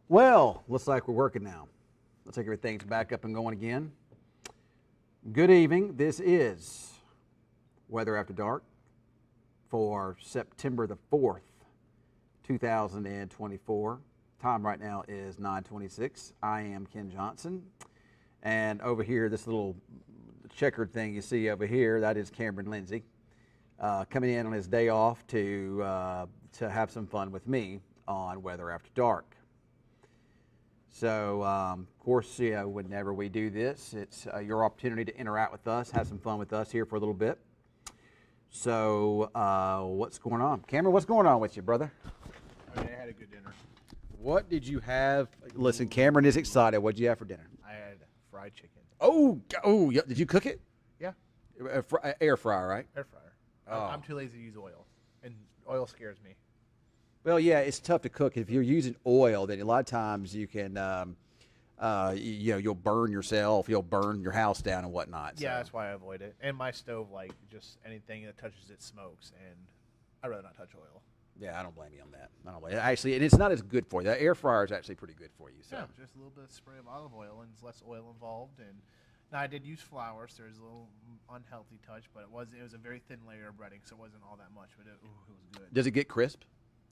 Well, looks like we're working now. Looks like everything's back up and going again. Good evening. This is Weather After Dark for September the 4th, 2024. Time right now is 9:26. I am Ken Johnson. And over here, this little checkered thing you see over here, that is Cameron Lindsay, coming in on his day off to have some fun with me on Weather After Dark. So, of course, whenever we do this, it's your opportunity to interact with us, have some fun with us here for a little bit. So, what's going on? Cameron, what's going on with you, brother? I had a good dinner. What did you have? Listen, Cameron is excited. What did you have for dinner? I had fried chicken. Oh, yeah. Did you cook it? Yeah. Air fryer, right? Air fryer. Oh. I'm too lazy to use oil, and oil scares me. Well, yeah, it's tough to cook. If you're using oil, then a lot of times you can, you'll burn yourself, you'll burn your house down and whatnot. Yeah, so. that's why I avoid it. And my stove, just anything that touches it smokes, and I'd rather not touch oil. Yeah, I don't blame you on that. I don't blame you. Actually, and it's not as good for you. The air fryer is actually pretty good for you. So. Yeah, just a little bit of spray of olive oil, and there's less oil involved. And now I did use flour, so there's a little unhealthy touch, but it was a very thin layer of breading, so it wasn't all that much, but it was good. Does it get crisp?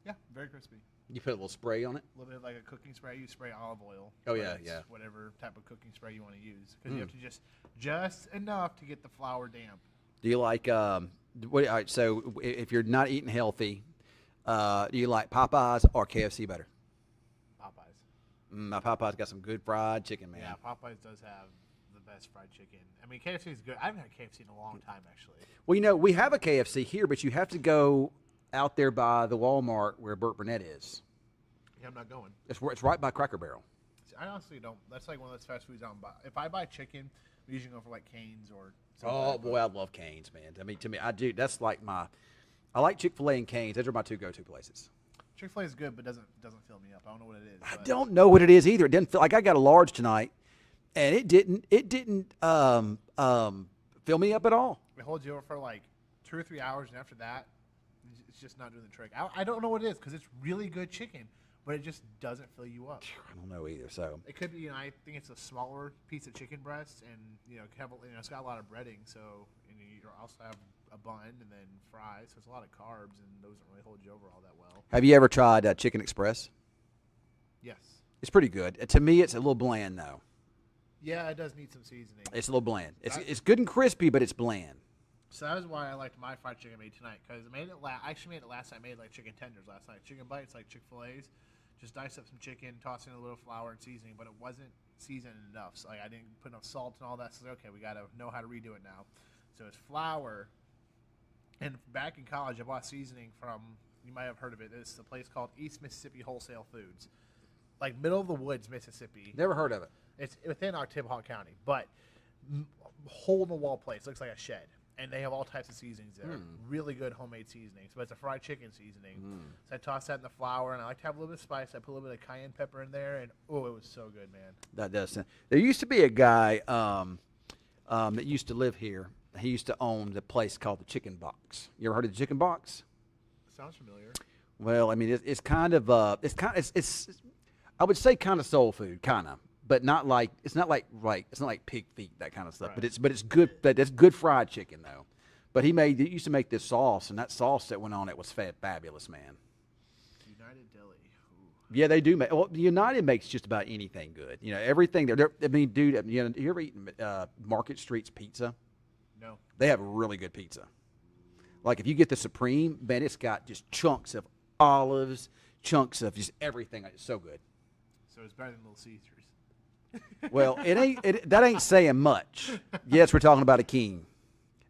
Yeah, very crispy. You put a little spray on it? A little bit like a cooking spray. You spray olive oil. Oh, yeah, yeah. Whatever type of cooking spray you want to use. Because you have to just enough to get the flour damp. Do you like, all right, so if you're not eating healthy, do you like Popeyes or KFC better? Popeyes. My Popeyes got some good fried chicken, man. Yeah, Popeyes does have the best fried chicken. I mean, KFC is good. I haven't had KFC in a long time, actually. Well, we have a KFC here, but you have to go out there by the Walmart where Burt Burnett is. Yeah, I'm not going. It's right by Cracker Barrel. See, I honestly don't. That's like one of those fast foods I don't buy. If I buy chicken, I'm usually going for like Cane's or something. Oh, boy, I love Cane's, man. I mean, to me, I do. That's like I like Chick-fil-A and Cane's. Those are my two go-to places. Chick-fil-A is good, but doesn't fill me up. I don't know what it is. I don't know what it is either. It didn't feel like I got a large tonight, and it didn't fill me up at all. It holds you over for like 2 or 3 hours, and after that, it's just not doing the trick. I don't know what it is because it's really good chicken, but it just doesn't fill you up. I don't know either. So It could be, I think it's a smaller piece of chicken breast, and it's got a lot of breading. So you also have a bun and then fries. So it's a lot of carbs, and those don't really hold you over all that well. have you ever tried Chicken Express? Yes. It's pretty good. To me, it's a little bland though. Yeah, it does need some seasoning. It's a little bland. It's good and crispy, but it's bland. So that was why I liked my fried chicken made tonight, because I actually made it last night. I made like chicken tenders last night. Chicken bites like Chick-fil-A's. Just dice up some chicken, toss in a little flour and seasoning, but it wasn't seasoned enough. So I didn't put enough salt and all that. So okay, we got to know how to redo it now. So it's flour. And back in college, I bought seasoning from, you might have heard of it. It's a place called East Mississippi Wholesale Foods. Like middle of the woods, Mississippi. Never heard of it. It's within Oktibbeha County, but hole-in-the-wall place. Looks like a shed. And they have all types of seasonings there. Really good homemade seasonings. But it's a fried chicken seasoning. So I toss that in the flour, and I like to have a little bit of spice. I put a little bit of cayenne pepper in there, and it was so good, man. That does sound. There used to be a guy that used to live here. He used to own the place called the Chicken Box. You ever heard of the Chicken Box? Sounds familiar. Well, I mean, it's kind of it's I would say kind of soul food, kind of, but not like it's not like pig feet, that kind of stuff. Right. But it's good. That's good fried chicken though. But he used to make this sauce, and that sauce that went on it was fabulous, man. United Deli. Ooh. Yeah, they do make. Well, United makes just about anything good. Everything there. I mean, dude, you ever eaten Market Street's pizza? No. They have really good pizza. Like if you get the Supreme, man, it's got just chunks of olives, chunks of just everything. It's so good. So it's better than Little Caesars. Well, that ain't saying much. Yes, we're talking about Akeem.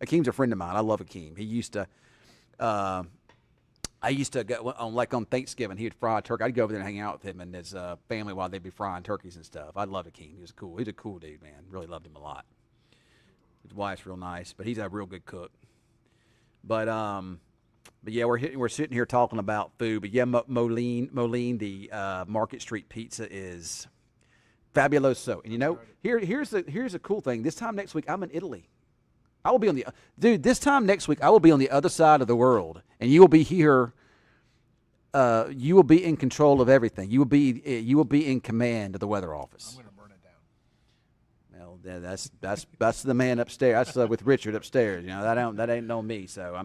Akeem's a friend of mine. I love Akeem. He used to. I used to go on Thanksgiving. He would fry a turkey. I'd go over there and hang out with him and his family while they'd be frying turkeys and stuff. I love Akeem. He's a cool dude, man. Really loved him a lot. His wife's real nice, but he's a real good cook. But yeah, we're sitting here talking about food. But yeah, Moline, the Market Street pizza is fabuloso. And here's a cool thing. This time next week, I'm in Italy. I will be this time next week, I will be on the other side of the world, and you will be here you will be in control of everything. You will be in command of the weather office. I'm gonna burn it down. Well, that's the man upstairs. That's with Richard upstairs. You know that ain't no me. So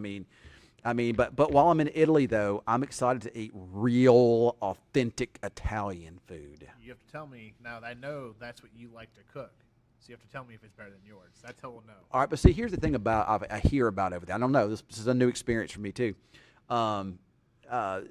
but while I'm in Italy though, I'm excited to eat real, authentic Italian food. You have to tell me now. I know that's what you like to cook, so you have to tell me if it's better than yours. That's how we'll know. All right, but see, here's the thing about I hear about everything. I don't know. This is a new experience for me too.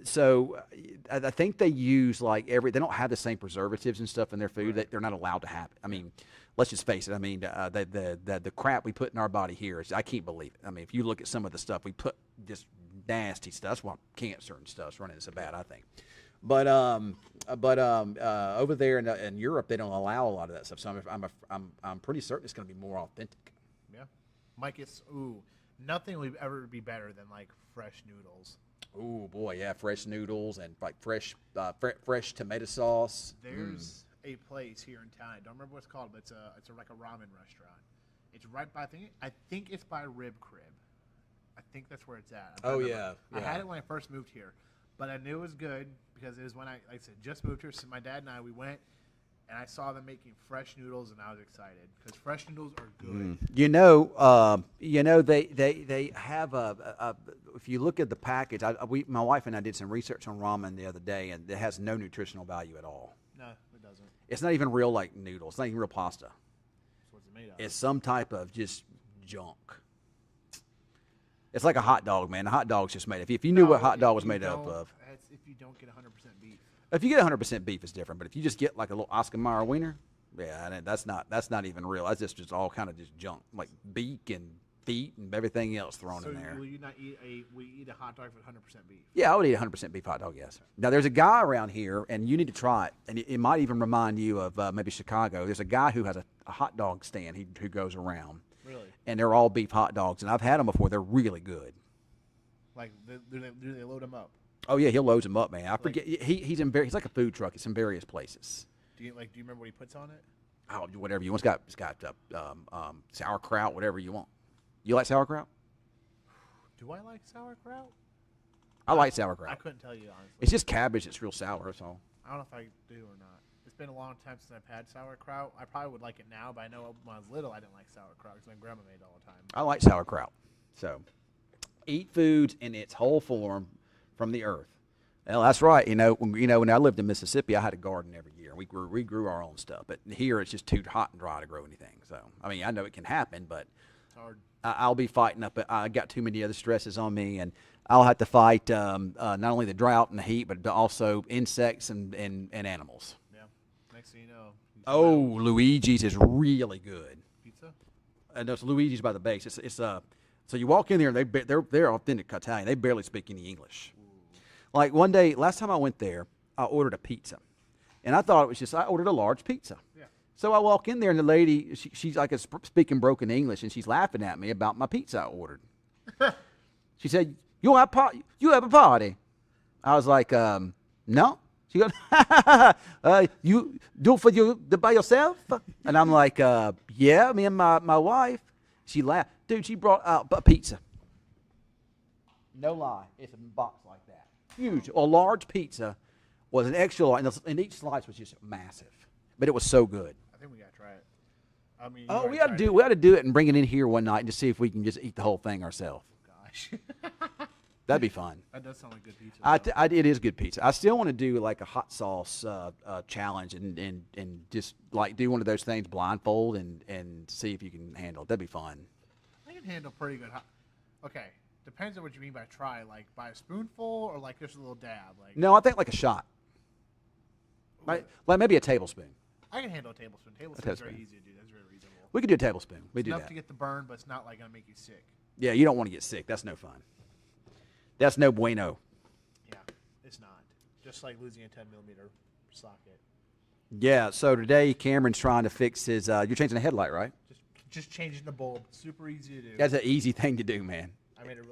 So I think they use they don't have the same preservatives and stuff in their food that they're not allowed to have. I mean, let's just face it. I mean, the crap we put in our body here I can't believe it. I mean, if you look at some of the stuff we put, just nasty stuff. That's why cancer and stuff's running so bad, I think. But over there in Europe, they don't allow a lot of that stuff. So I'm pretty certain it's going to be more authentic. Yeah, Mike, nothing will ever be better than like fresh noodles. Oh boy, yeah, fresh noodles and like fresh tomato sauce. There's a place here in town. I don't remember what it's called, but it's like a ramen restaurant. It's right by I think it's by Rib Crib. I think that's where it's at. Oh yeah, I had it when I first moved here, but I knew it was good because it was when like I said, just moved here. So my dad and we went, and I saw them making fresh noodles, and I was excited because fresh noodles are good. They have if you look at the package, my wife and I did some research on ramen the other day, and it has no nutritional value at all. No, it doesn't. It's not even real like noodles. It's not even real pasta. That's what it's made of. It's some type of just junk. It's like a hot dog, man. A hot dog's just made. If you knew what hot dog was made up of. That's if you don't get 100% beef. If you get 100% beef, it's different. But if you just get like a little Oscar Mayer wiener, yeah, that's not even real. That's just all kind of just junk, like beak and feet and everything else thrown in there. So will you not eat a hot dog with 100% beef? Yeah, I would eat a 100% beef hot dog. Yes. Now there's a guy around here, and you need to try it, and it might even remind you of maybe Chicago. There's a guy who has a hot dog stand who goes around. Really? And they're all beef hot dogs, and I've had them before. They're really good. Like, do they load them up? Oh yeah, he'll load them up, man. I forget. He's like a food truck. It's in various places. Do you remember what he puts on it? Oh, whatever you want. It's got sauerkraut, whatever you want. You like sauerkraut? Do I like sauerkraut? I like sauerkraut. I couldn't tell you honestly. It's just cabbage that's real sour. That's all. I don't know if I do or not. It's been a long time since I've had sauerkraut. I probably would like it now, but I know when I was little I didn't like sauerkraut because my grandma made it all the time. I like sauerkraut. So, eat foods in its whole form from the earth. Well, that's right. When I lived in Mississippi, I had a garden every year. We grew our own stuff, but here it's just too hot and dry to grow anything. So, I mean, I know it can happen, but It's hard. I'll be fighting up. I got too many other stresses on me, and I'll have to fight not only the drought and the heat, but also insects and animals. Yeah. Next thing you know. Oh, Luigi's is really good. Pizza? No, it's Luigi's by the base. It's so you walk in there and they're authentic Italian. They barely speak any English. Ooh. Like one day, last time I went there, I ordered a pizza, and I thought it was I ordered a large pizza. Yeah. So I walk in there and the lady, she's like speaking broken English, and she's laughing at me about my pizza I ordered. She said, "You have a party?" I was like, "No." She goes, "You do it for you by yourself?" And I'm like, "Yeah, me and my wife." She laughed. Dude, she brought out a pizza. No lie. It's a box like that. Huge. A large pizza was an extra large, and each slice was just massive. But it was so good. I think we got to try it. I mean, We ought to do it and bring it in here one night and just see if we can just eat the whole thing ourselves. Gosh. That'd be fun. That does sound like good pizza. It is good pizza. I still want to do like a hot sauce challenge and just like do one of those things blindfold and see if you can handle it. That'd be fun. I can handle pretty good. Okay, depends on what you mean by try. Like by a spoonful or like just a little dab. Like No, I think like a shot. Like maybe a tablespoon. I can handle a tablespoon. Tablespoon's very easy to do. That's very reasonable. We could do a tablespoon. We do enough that. to get the burn, but it's not like gonna make you sick. Yeah, you don't want to get sick. That's no fun. That's no bueno. Yeah, it's not. Just like losing a 10mm socket. Yeah. So today Cameron's trying to fix his. You're changing the headlight, right? Just changing the bulb. Super easy to do. That's an easy thing to do, man.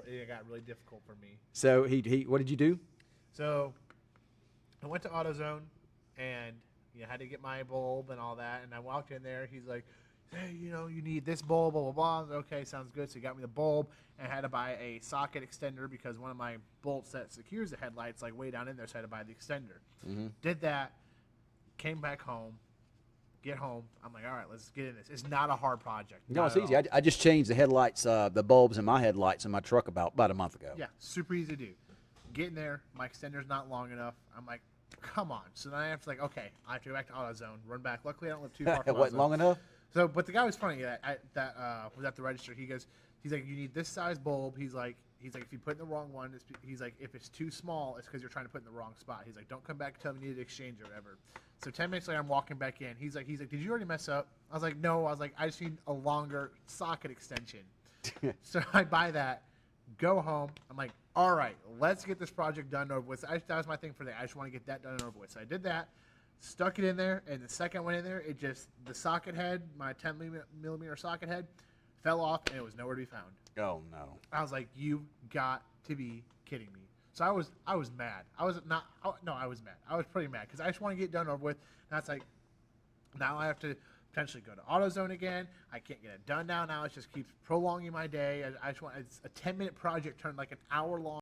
It got really difficult for me. So he what did you do? So I went to AutoZone and had to get my bulb and all that. And I walked in there. He's like, hey, you need this bulb, blah, blah, blah. Okay, sounds good. So he got me the bulb and I had to buy a socket extender because one of my bolts that secures the headlights, like way down in there, so I had to buy the extender. Did that, came back home, get home. I'm like, all right, let's get in this. It's not a hard project. No, it's easy. I just changed the headlights, the bulbs in my headlights in my truck about a month ago. Yeah, super easy to do. Get in there. My extender's not long enough. I'm like, come on. So then I have to okay, I have to go back to AutoZone, run back. Luckily, I don't live too far It from wasn't AutoZone. long enough? So, but the guy was funny that was at the register. He's like, you need this size bulb. He's like, if you put in the wrong one, he's like, if it's too small, it's because you're trying to put it in the wrong spot. He's like, don't come back and tell me you need to exchange or whatever. So 10 minutes later, I'm walking back in. He's like, did you already mess up? I was like, no. I was like, I just need a longer socket extension. So I buy that, go home. I'm like, all right, let's get this project done over with. That was my thing for the day. I just want to get that done and over with. So I did that, stuck it in there, and the second I went in there, the socket head, my 10 millimeter socket head, fell off, and it was nowhere to be found. Oh, no. I was like, you got to be kidding me. So I was mad. I was mad. I was pretty mad because I just want to get it done over with. And that's like, now I have to potentially go to AutoZone again. I can't get it done now. Now it just keeps prolonging my day. I just want, it's a 10-minute project turned like an hour long.